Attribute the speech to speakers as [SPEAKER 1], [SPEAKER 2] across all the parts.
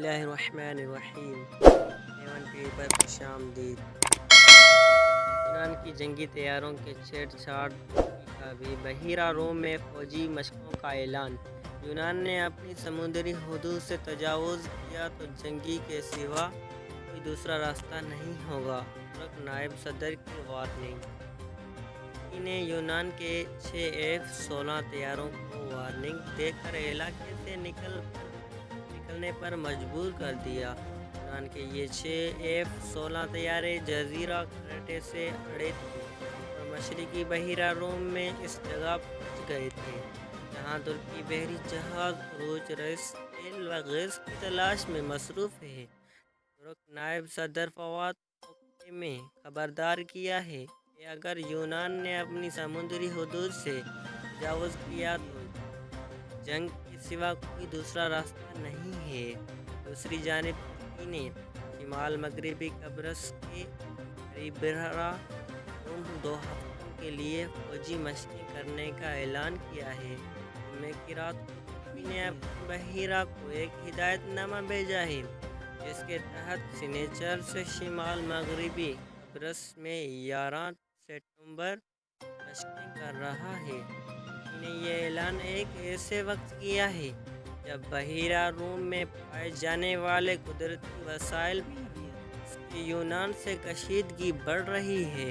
[SPEAKER 1] اللہ الرحمن الرحیم even T V پر خوش آمدید۔ یونان کی جنگی طیاروں کے چھیڑ چھاڑ کا بھی بحیرہ روم میں فوجی مشقوں کا اعلان۔ یونان نے اپنی سمندری حدود سے تجاوز کیا تو جنگی کے سوا کوئی دوسرا راستہ نہیں ہوگا، ترک نائب صدر کی وارننگ۔ ترکی نے یونان کے 6 F-16 طیاروں کو وارننگ دے کر علاقے سے نکلنے پر مجبور کر دیا۔ یونان کے یہ 6 F-16 طیارے جزیرہ کریٹے سے اڑے تھے اور مشرقی بحیرہ روم میں اس جگہ پہنچ گئے تھے جہاں ترکی بحری جہاز عروج رئیس تیل و گیس کی تلاش میں مصروف ہے۔ ترک نائب صدر فواد اوکٹے میں خبردار کیا ہے کہ اگر یونان نے اپنی سمندری حدود سے تجاوز کیا تو جنگ کے سوا کوئی دوسرا راستہ نہیں ہے۔ دوسری جانب ترکی نے شمال مغربی قبرص کے قریب بحیرہ روم 2 ہفتوں کے لیے فوجی مشقیں کرنے کا اعلان کیا ہے۔ جمعے کی رات کو ترکی نے اپنے بحریہ کو ایک ہدایت نامہ بھیجا ہے جس کے تحت سنیچر سے شمال مغربی قبرص میں 11 ستمبر مشقیں کر رہا ہے۔ ترکی نے یہ اعلان ایک ایسے وقت کیا ہے جب بحیرہ روم میں پائے جانے والے قدرتی وسائل پر اس کی یونان سے کشیدگی بڑھ رہی ہے۔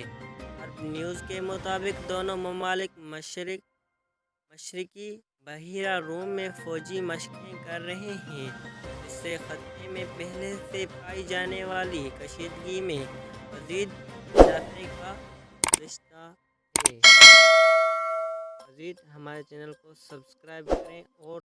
[SPEAKER 1] عرب نیوز کے مطابق دونوں ممالک مشرقی بحیرہ روم میں فوجی مشقیں کر رہے ہیں جس سے خطے میں پہلے سے پائی جانے والی کشیدگی میں مزید اضافے کا خدشہ ہے۔ مزید ہمارے چینل کو سبسکرائب کریں اور